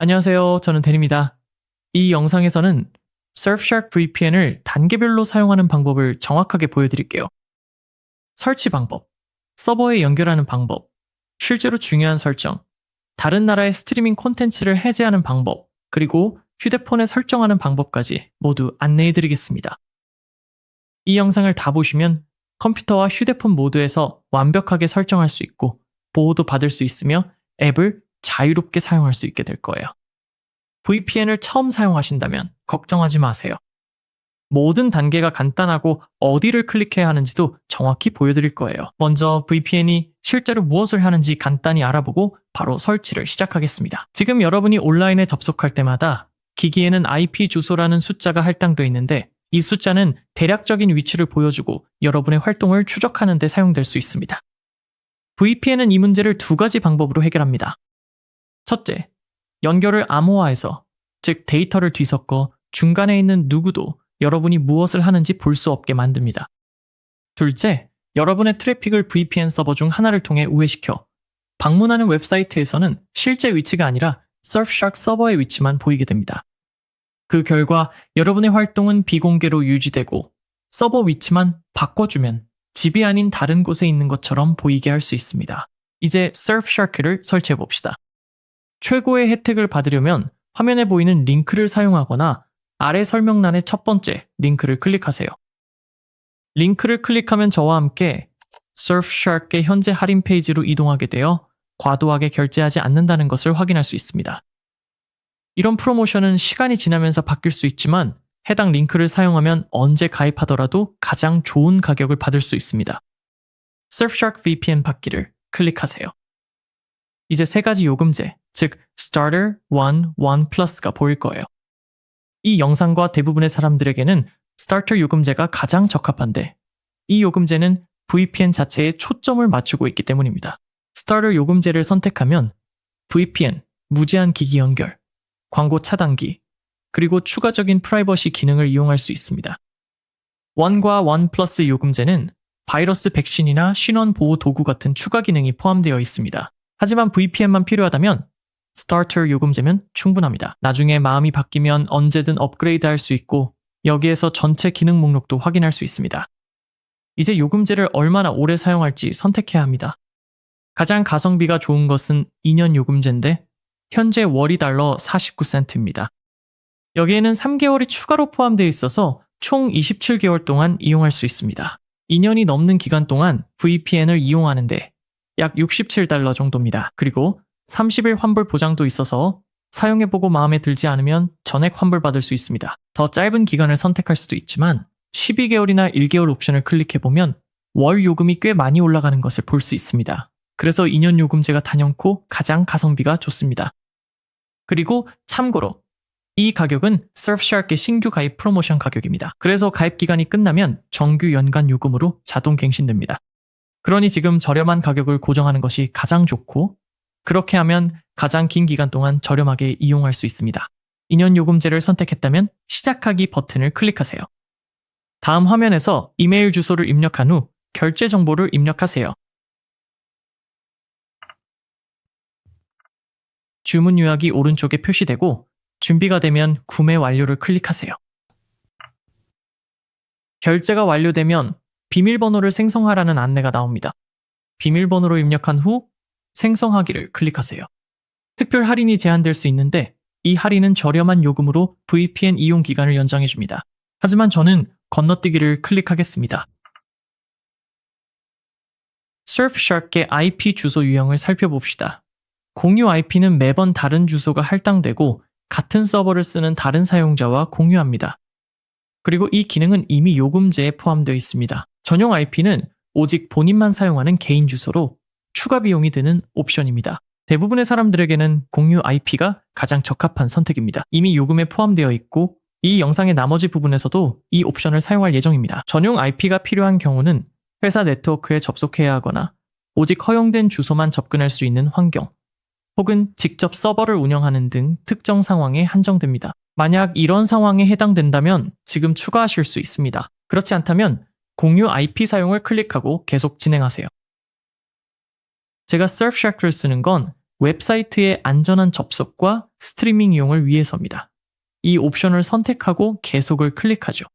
안녕하세요. 저는 댄입니다. 이 영상에서는 Surfshark VPN을 단계별로 사용하는 방법을 정확하게 보여드릴게요. 설치 방법, 서버에 연결하는 방법, 실제로 중요한 설정, 다른 나라의 스트리밍 콘텐츠를 해제하는 방법, 그리고 휴대폰에 설정하는 방법까지 모두 안내해드리겠습니다. 이 영상을 다 보시면 컴퓨터와 휴대폰 모두에서 완벽하게 설정할 수 있고 보호도 받을 수 있으며 앱을 자유롭게 사용할 수 있게 될 거예요. VPN을 처음 사용하신다면 걱정하지 마세요. 모든 단계가 간단하고 어디를 클릭해야 하는지도 정확히 보여드릴 거예요. 먼저 VPN이 실제로 무엇을 하는지 간단히 알아보고 바로 설치를 시작하겠습니다. 지금 여러분이 온라인에 접속할 때마다 기기에는 IP 주소라는 숫자가 할당되어 있는데 이 숫자는 대략적인 위치를 보여주고 여러분의 활동을 추적하는 데 사용될 수 있습니다. VPN은 이 문제를 두 가지 방법으로 해결합니다. 첫째, 연결을 암호화해서, 즉 데이터를 뒤섞어 중간에 있는 누구도 여러분이 무엇을 하는지 볼 수 없게 만듭니다. 둘째, 여러분의 트래픽을 VPN 서버 중 하나를 통해 우회시켜 방문하는 웹사이트에서는 실제 위치가 아니라 Surfshark 서버의 위치만 보이게 됩니다. 그 결과 여러분의 활동은 비공개로 유지되고 서버 위치만 바꿔주면 집이 아닌 다른 곳에 있는 것처럼 보이게 할 수 있습니다. 이제 Surfshark를 설치해 봅시다. 최고의 혜택을 받으려면 화면에 보이는 링크를 사용하거나 아래 설명란의 첫 번째 링크를 클릭하세요. 링크를 클릭하면 저와 함께 Surfshark의 현재 할인 페이지로 이동하게 되어 과도하게 결제하지 않는다는 것을 확인할 수 있습니다. 이런 프로모션은 시간이 지나면서 바뀔 수 있지만 해당 링크를 사용하면 언제 가입하더라도 가장 좋은 가격을 받을 수 있습니다. Surfshark VPN 받기를 클릭하세요. 이제 세 가지 요금제, 즉 Starter, One, One Plus가 보일 거예요. 이 영상과 대부분의 사람들에게는 Starter 요금제가 가장 적합한데 이 요금제는 VPN 자체에 초점을 맞추고 있기 때문입니다. Starter 요금제를 선택하면 VPN, 무제한 기기 연결, 광고 차단기, 그리고 추가적인 프라이버시 기능을 이용할 수 있습니다. One과 One Plus 요금제는 바이러스 백신이나 신원 보호 도구 같은 추가 기능이 포함되어 있습니다. 하지만 VPN만 필요하다면 Starter 요금제면 충분합니다. 나중에 마음이 바뀌면 언제든 업그레이드 할 수 있고 여기에서 전체 기능 목록도 확인할 수 있습니다. 이제 요금제를 얼마나 오래 사용할지 선택해야 합니다. 가장 가성비가 좋은 것은 2년 요금제인데 현재 월이 달러 49센트입니다. 여기에는 3개월이 추가로 포함되어 있어서 총 27개월 동안 이용할 수 있습니다. 2년이 넘는 기간 동안 VPN을 이용하는데 약 67달러 정도입니다. 그리고 30일 환불 보장도 있어서 사용해보고 마음에 들지 않으면 전액 환불받을 수 있습니다. 더 짧은 기간을 선택할 수도 있지만 12개월이나 1개월 옵션을 클릭해보면 월 요금이 꽤 많이 올라가는 것을 볼 수 있습니다. 그래서 2년 요금제가 단연코 가장 가성비가 좋습니다. 그리고 참고로 이 가격은 Surfshark의 신규 가입 프로모션 가격입니다. 그래서 가입 기간이 끝나면 정규 연간 요금으로 자동 갱신됩니다. 그러니 지금 저렴한 가격을 고정하는 것이 가장 좋고 그렇게 하면 가장 긴 기간 동안 저렴하게 이용할 수 있습니다. 2년 요금제를 선택했다면 시작하기 버튼을 클릭하세요. 다음 화면에서 이메일 주소를 입력한 후 결제 정보를 입력하세요. 주문 요약이 오른쪽에 표시되고 준비가 되면 구매 완료를 클릭하세요. 결제가 완료되면 비밀번호를 생성하라는 안내가 나옵니다. 비밀번호로 입력한 후 생성하기를 클릭하세요. 특별 할인이 제한될 수 있는데 이 할인은 저렴한 요금으로 VPN 이용 기간을 연장해줍니다. 하지만 저는 건너뛰기를 클릭하겠습니다. Surfshark의 IP 주소 유형을 살펴봅시다. 공유 IP는 매번 다른 주소가 할당되고 같은 서버를 쓰는 다른 사용자와 공유합니다. 그리고 이 기능은 이미 요금제에 포함되어 있습니다. 전용 IP는 오직 본인만 사용하는 개인 주소로 추가 비용이 드는 옵션입니다. 대부분의 사람들에게는 공유 IP가 가장 적합한 선택입니다. 이미 요금에 포함되어 있고 이 영상의 나머지 부분에서도 이 옵션을 사용할 예정입니다. 전용 IP가 필요한 경우는 회사 네트워크에 접속해야 하거나 오직 허용된 주소만 접근할 수 있는 환경, 혹은 직접 서버를 운영하는 등 특정 상황에 한정됩니다. 만약 이런 상황에 해당된다면 지금 추가하실 수 있습니다. 그렇지 않다면 공유 IP 사용을 클릭하고 계속 진행하세요. 제가 Surfshark를 쓰는 건 웹사이트의 안전한 접속과 스트리밍 이용을 위해서입니다. 이 옵션을 선택하고 계속을 클릭하죠.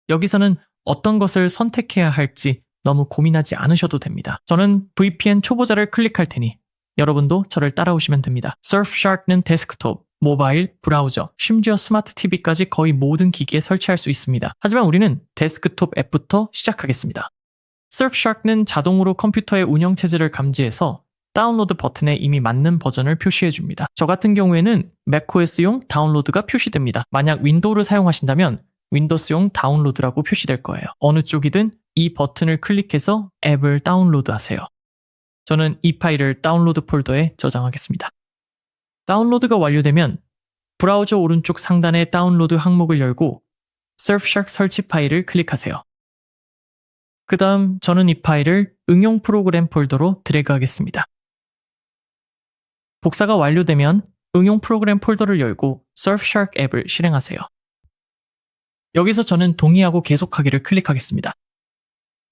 여기서는 어떤 것을 선택해야 할지 너무 고민하지 않으셔도 됩니다. 저는 VPN 초보자를 클릭할 테니 여러분도 저를 따라오시면 됩니다. Surfshark는 데스크톱, 모바일, 브라우저, 심지어 스마트 TV까지 거의 모든 기기에 설치할 수 있습니다. 하지만 우리는 데스크톱 앱부터 시작하겠습니다. Surfshark는 자동으로 컴퓨터의 운영체제를 감지해서 다운로드 버튼에 이미 맞는 버전을 표시해줍니다. 저 같은 경우에는 macOS용 다운로드가 표시됩니다. 만약 윈도우를 사용하신다면 윈도우스용 다운로드라고 표시될 거예요. 어느 쪽이든 이 버튼을 클릭해서 앱을 다운로드하세요. 저는 이 파일을 다운로드 폴더에 저장하겠습니다. 다운로드가 완료되면 브라우저 오른쪽 상단의 다운로드 항목을 열고 Surfshark 설치 파일을 클릭하세요. 그 다음 저는 이 파일을 응용 프로그램 폴더로 드래그하겠습니다. 복사가 완료되면 응용 프로그램 폴더를 열고 Surfshark 앱을 실행하세요. 여기서 저는 동의하고 계속하기를 클릭하겠습니다.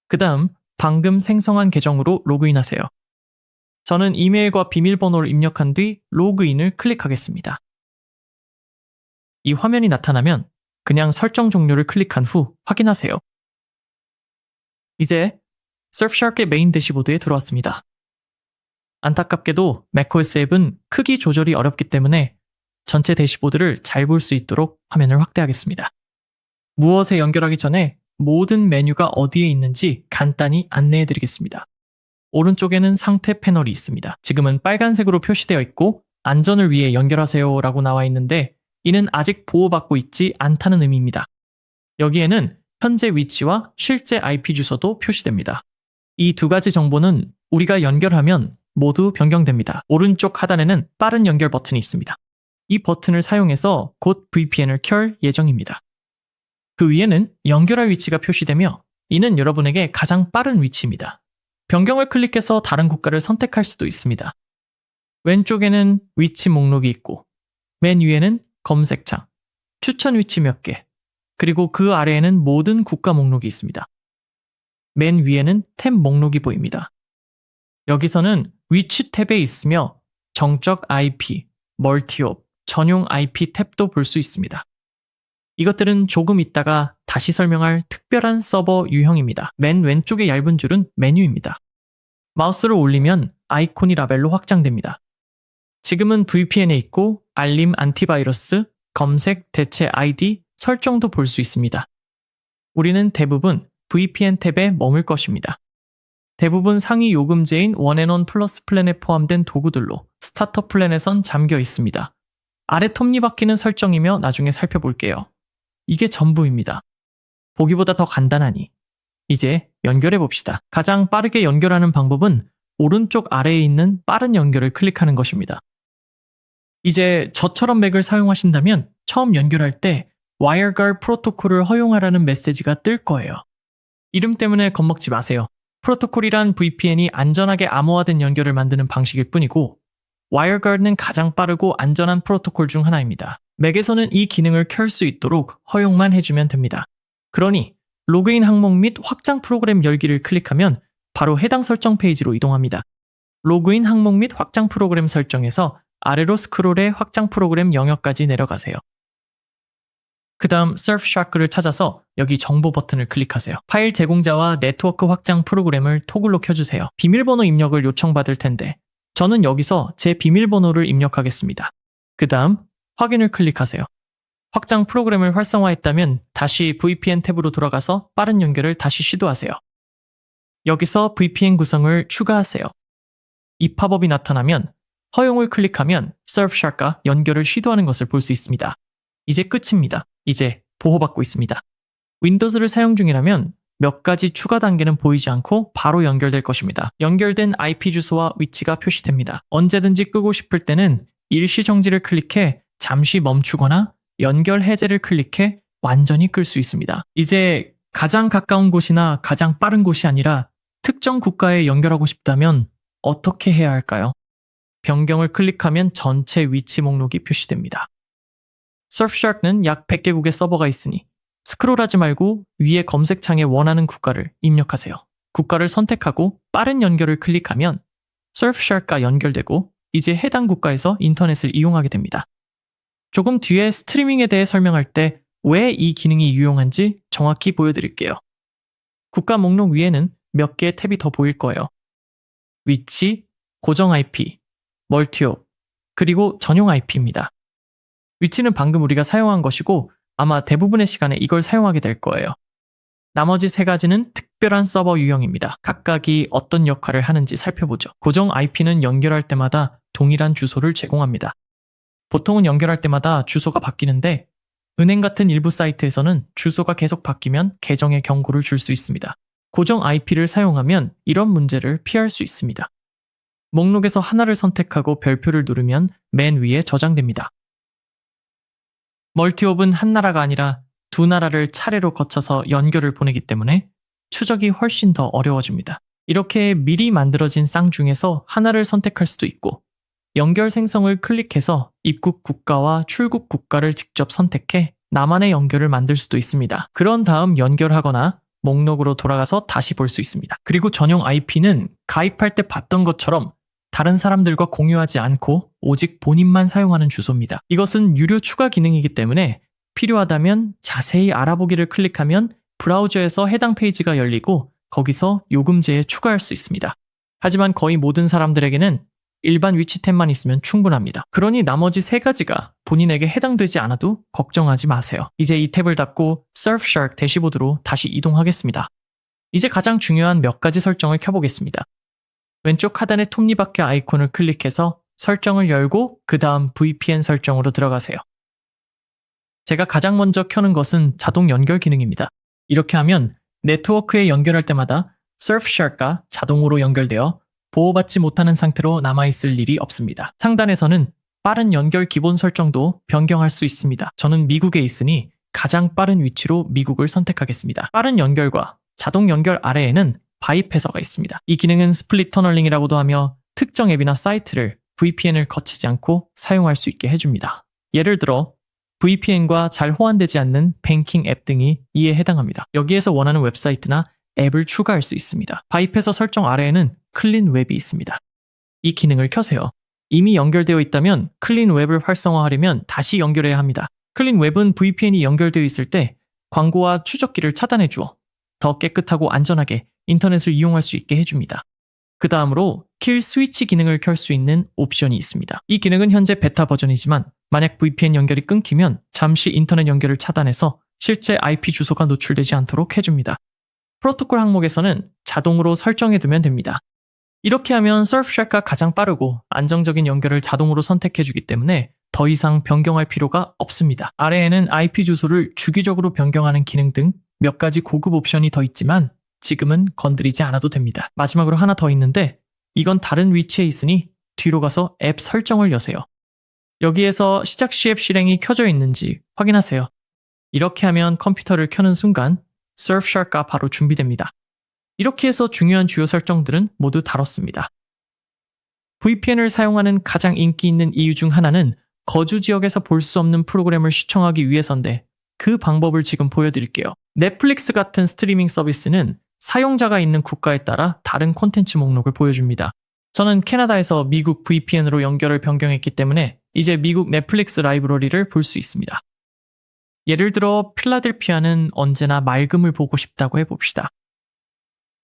그 다음 방금 생성한 계정으로 로그인하세요. 저는 이메일과 비밀번호를 입력한 뒤 로그인을 클릭하겠습니다. 이 화면이 나타나면 그냥 설정 종료를 클릭한 후 확인하세요. 이제 Surfshark의 메인 대시보드에 들어왔습니다. 안타깝게도 macOS 앱은 크기 조절이 어렵기 때문에 전체 대시보드를 잘 볼 수 있도록 화면을 확대하겠습니다. 무엇에 연결하기 전에 모든 메뉴가 어디에 있는지 간단히 안내해 드리겠습니다. 오른쪽에는 상태 패널이 있습니다. 지금은 빨간색으로 표시되어 있고 안전을 위해 연결하세요 라고 나와 있는데 이는 아직 보호받고 있지 않다는 의미입니다. 여기에는 현재 위치와 실제 IP 주소도 표시됩니다. 이 두 가지 정보는 우리가 연결하면 모두 변경됩니다. 오른쪽 하단에는 빠른 연결 버튼이 있습니다. 이 버튼을 사용해서 곧 VPN을 켤 예정입니다. 그 위에는 연결할 위치가 표시되며 이는 여러분에게 가장 빠른 위치입니다. 변경을 클릭해서 다른 국가를 선택할 수도 있습니다. 왼쪽에는 위치 목록이 있고 맨 위에는 검색창, 추천 위치 몇 개, 그리고 그 아래에는 모든 국가 목록이 있습니다. 맨 위에는 탭 목록이 보입니다. 여기서는 위치 탭에 있으며 정적 IP, 멀티옵, 전용 IP 탭도 볼 수 있습니다. 이것들은 조금 있다가 다시 설명할 특별한 서버 유형입니다. 맨 왼쪽의 얇은 줄은 메뉴입니다. 마우스를 올리면 아이콘이 라벨로 확장됩니다. 지금은 VPN에 있고 알림 안티바이러스, 검색, 대체 아이디, 설정도 볼 수 있습니다. 우리는 대부분 VPN 탭에 머물 것입니다. 대부분 상위 요금제인 원앤원 플러스 플랜에 포함된 도구들로 스타터 플랜에선 잠겨 있습니다. 아래 톱니바퀴는 설정이며 나중에 살펴볼게요. 이게 전부입니다. 보기보다 더 간단하니 이제 연결해 봅시다. 가장 빠르게 연결하는 방법은 오른쪽 아래에 있는 빠른 연결을 클릭하는 것입니다. 이제 저처럼 맥을 사용하신다면 처음 연결할 때 WireGuard 프로토콜을 허용하라는 메시지가 뜰 거예요. 이름 때문에 겁먹지 마세요. 프로토콜이란 VPN이 안전하게 암호화된 연결을 만드는 방식일 뿐이고 WireGuard는 가장 빠르고 안전한 프로토콜 중 하나입니다. 맥에서는 이 기능을 켤 수 있도록 허용만 해주면 됩니다. 그러니 로그인 항목 및 확장 프로그램 열기를 클릭하면 바로 해당 설정 페이지로 이동합니다. 로그인 항목 및 확장 프로그램 설정에서 아래로 스크롤해 확장 프로그램 영역까지 내려가세요. 그 다음 Surfshark를 찾아서 여기 정보 버튼을 클릭하세요. 파일 제공자와 네트워크 확장 프로그램을 토글로 켜주세요. 비밀번호 입력을 요청받을 텐데 저는 여기서 제 비밀번호를 입력하겠습니다. 그 다음 확인을 클릭하세요. 확장 프로그램을 활성화했다면 다시 VPN 탭으로 돌아가서 빠른 연결을 다시 시도하세요. 여기서 VPN 구성을 추가하세요. 이 팝업이 나타나면 허용을 클릭하면 Surfshark과 연결을 시도하는 것을 볼 수 있습니다. 이제 끝입니다. 이제 보호받고 있습니다. 윈도우즈를 사용 중이라면 몇 가지 추가 단계는 보이지 않고 바로 연결될 것입니다. 연결된 IP 주소와 위치가 표시됩니다. 언제든지 끄고 싶을 때는 일시 정지를 클릭해 잠시 멈추거나 연결 해제를 클릭해 완전히 끌 수 있습니다. 이제 가장 가까운 곳이나 가장 빠른 곳이 아니라 특정 국가에 연결하고 싶다면 어떻게 해야 할까요? 변경을 클릭하면 전체 위치 목록이 표시됩니다. Surfshark는 약 100개국의 서버가 있으니 스크롤하지 말고 위에 검색창에 원하는 국가를 입력하세요. 국가를 선택하고 빠른 연결을 클릭하면 Surfshark과 연결되고 이제 해당 국가에서 인터넷을 이용하게 됩니다. 조금 뒤에 스트리밍에 대해 설명할 때 왜 이 기능이 유용한지 정확히 보여드릴게요. 국가 목록 위에는 몇 개의 탭이 더 보일 거예요. 위치, 고정 IP, 멀티옵, 그리고 전용 IP입니다. 위치는 방금 우리가 사용한 것이고 아마 대부분의 시간에 이걸 사용하게 될 거예요. 나머지 세 가지는 특별한 서버 유형입니다. 각각이 어떤 역할을 하는지 살펴보죠. 고정 IP는 연결할 때마다 동일한 주소를 제공합니다. 보통은 연결할 때마다 주소가 바뀌는데 은행 같은 일부 사이트에서는 주소가 계속 바뀌면 계정에 경고를 줄 수 있습니다. 고정 IP를 사용하면 이런 문제를 피할 수 있습니다. 목록에서 하나를 선택하고 별표를 누르면 맨 위에 저장됩니다. 멀티옵은 한 나라가 아니라 두 나라를 차례로 거쳐서 연결을 보내기 때문에 추적이 훨씬 더 어려워집니다. 이렇게 미리 만들어진 쌍 중에서 하나를 선택할 수도 있고 연결 생성을 클릭해서 입국 국가와 출국 국가를 직접 선택해 나만의 연결을 만들 수도 있습니다. 그런 다음 연결하거나 목록으로 돌아가서 다시 볼 수 있습니다. 그리고 전용 IP는 가입할 때 봤던 것처럼 다른 사람들과 공유하지 않고 오직 본인만 사용하는 주소입니다. 이것은 유료 추가 기능이기 때문에 필요하다면 자세히 알아보기를 클릭하면 브라우저에서 해당 페이지가 열리고 거기서 요금제에 추가할 수 있습니다. 하지만 거의 모든 사람들에게는 일반 위치 탭만 있으면 충분합니다. 그러니 나머지 세 가지가 본인에게 해당되지 않아도 걱정하지 마세요. 이제 이 탭을 닫고 Surfshark 대시보드로 다시 이동하겠습니다. 이제 가장 중요한 몇 가지 설정을 켜보겠습니다. 왼쪽 하단의 톱니바퀴 아이콘을 클릭해서 설정을 열고 그 다음 VPN 설정으로 들어가세요. 제가 가장 먼저 켜는 것은 자동 연결 기능입니다. 이렇게 하면 네트워크에 연결할 때마다 Surfshark과 자동으로 연결되어 보호받지 못하는 상태로 남아있을 일이 없습니다. 상단에서는 빠른 연결 기본 설정도 변경할 수 있습니다. 저는 미국에 있으니 가장 빠른 위치로 미국을 선택하겠습니다. 빠른 연결과 자동 연결 아래에는 바이프 해서가 있습니다. 이 기능은 스플릿 터널링이라고도 하며 특정 앱이나 사이트를 VPN을 거치지 않고 사용할 수 있게 해줍니다. 예를 들어 VPN과 잘 호환되지 않는 뱅킹 앱 등이 이에 해당합니다. 여기에서 원하는 웹사이트나 앱을 추가할 수 있습니다. 바이프에서 설정 아래에는 클린 웹이 있습니다. 이 기능을 켜세요. 이미 연결되어 있다면 클린 웹을 활성화하려면 다시 연결해야 합니다. 클린 웹은 VPN이 연결되어 있을 때 광고와 추적기를 차단해 주어 더 깨끗하고 안전하게 인터넷을 이용할 수 있게 해줍니다. 그 다음으로 킬 스위치 기능을 켤 수 있는 옵션이 있습니다. 이 기능은 현재 베타 버전이지만 만약 VPN 연결이 끊기면 잠시 인터넷 연결을 차단해서 실제 IP 주소가 노출되지 않도록 해줍니다. 프로토콜 항목에서는 자동으로 설정해두면 됩니다. 이렇게 하면 Surfshark가 가장 빠르고 안정적인 연결을 자동으로 선택해주기 때문에 더 이상 변경할 필요가 없습니다. 아래에는 IP 주소를 주기적으로 변경하는 기능 등 몇 가지 고급 옵션이 더 있지만 지금은 건드리지 않아도 됩니다. 마지막으로 하나 더 있는데 이건 다른 위치에 있으니 뒤로 가서 앱 설정을 여세요. 여기에서 시작 시 앱 실행이 켜져 있는지 확인하세요. 이렇게 하면 컴퓨터를 켜는 순간 Surfshark가 바로 준비됩니다. 이렇게 해서 중요한 주요 설정들은 모두 다뤘습니다. VPN을 사용하는 가장 인기 있는 이유 중 하나는 거주 지역에서 볼 수 없는 프로그램을 시청하기 위해서인데 그 방법을 지금 보여드릴게요. 넷플릭스 같은 스트리밍 서비스는 사용자가 있는 국가에 따라 다른 콘텐츠 목록을 보여줍니다. 저는 캐나다에서 미국 VPN으로 연결을 변경했기 때문에 이제 미국 넷플릭스 라이브러리를 볼 수 있습니다. 예를 들어 필라델피아는 언제나 맑음을 보고 싶다고 해봅시다.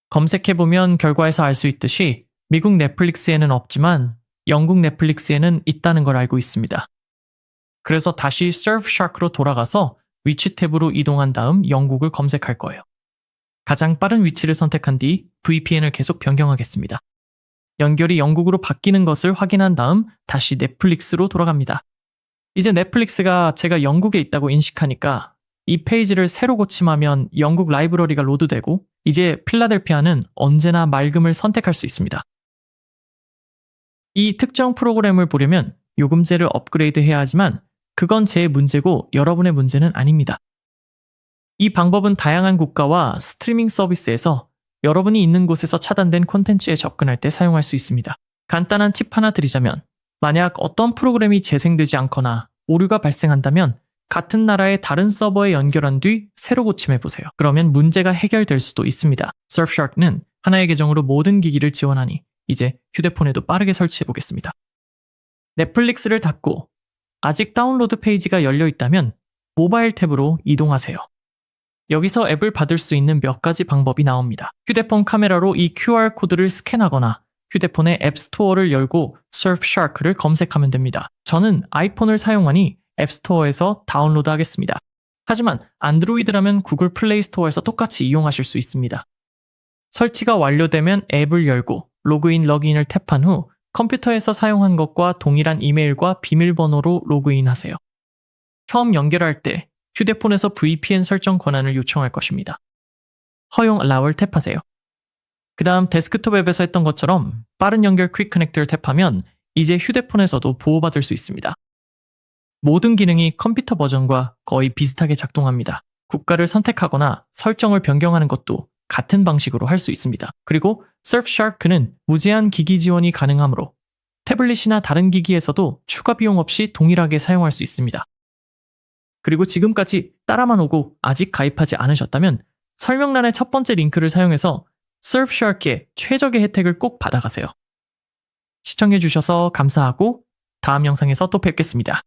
검색해보면 결과에서 알 수 있듯이 미국 넷플릭스에는 없지만 영국 넷플릭스에는 있다는 걸 알고 있습니다. 그래서 다시 Surfshark로 돌아가서 위치 탭으로 이동한 다음 영국을 검색할 거예요. 가장 빠른 위치를 선택한 뒤 VPN을 계속 변경하겠습니다. 연결이 영국으로 바뀌는 것을 확인한 다음 다시 넷플릭스로 돌아갑니다. 이제 넷플릭스가 제가 영국에 있다고 인식하니까 이 페이지를 새로 고침하면 영국 라이브러리가 로드되고 이제 필라델피아는 언제나 맑음을 선택할 수 있습니다. 이 특정 프로그램을 보려면 요금제를 업그레이드 해야 하지만 그건 제 문제고 여러분의 문제는 아닙니다. 이 방법은 다양한 국가와 스트리밍 서비스에서 여러분이 있는 곳에서 차단된 콘텐츠에 접근할 때 사용할 수 있습니다. 간단한 팁 하나 드리자면 만약 어떤 프로그램이 재생되지 않거나 오류가 발생한다면 같은 나라의 다른 서버에 연결한 뒤 새로 고침해보세요. 그러면 문제가 해결될 수도 있습니다. Surfshark는 하나의 계정으로 모든 기기를 지원하니 이제 휴대폰에도 빠르게 설치해보겠습니다. 넷플릭스를 닫고 아직 다운로드 페이지가 열려 있다면 모바일 탭으로 이동하세요. 여기서 앱을 받을 수 있는 몇 가지 방법이 나옵니다. 휴대폰 카메라로 이 QR코드를 스캔하거나 휴대폰의 앱스토어를 열고 Surfshark를 검색하면 됩니다. 저는 아이폰을 사용하니 앱스토어에서 다운로드 하겠습니다. 하지만 안드로이드라면 구글 플레이 스토어에서 똑같이 이용하실 수 있습니다. 설치가 완료되면 앱을 열고 로그인, 러그인을 탭한 후 컴퓨터에서 사용한 것과 동일한 이메일과 비밀번호로 로그인하세요. 처음 연결할 때 휴대폰에서 VPN 설정 권한을 요청할 것입니다. 허용 Allow을 탭하세요. 그 다음 데스크톱 앱에서 했던 것처럼 빠른 연결 퀵 커넥트를 탭하면 이제 휴대폰에서도 보호받을 수 있습니다. 모든 기능이 컴퓨터 버전과 거의 비슷하게 작동합니다. 국가를 선택하거나 설정을 변경하는 것도 같은 방식으로 할 수 있습니다. 그리고 Surfshark는 무제한 기기 지원이 가능하므로 태블릿이나 다른 기기에서도 추가 비용 없이 동일하게 사용할 수 있습니다. 그리고 지금까지 따라만 오고 아직 가입하지 않으셨다면 설명란의 첫 번째 링크를 사용해서 Surfshark의 최적의 혜택을 꼭 받아가세요. 시청해주셔서 감사하고 다음 영상에서 또 뵙겠습니다.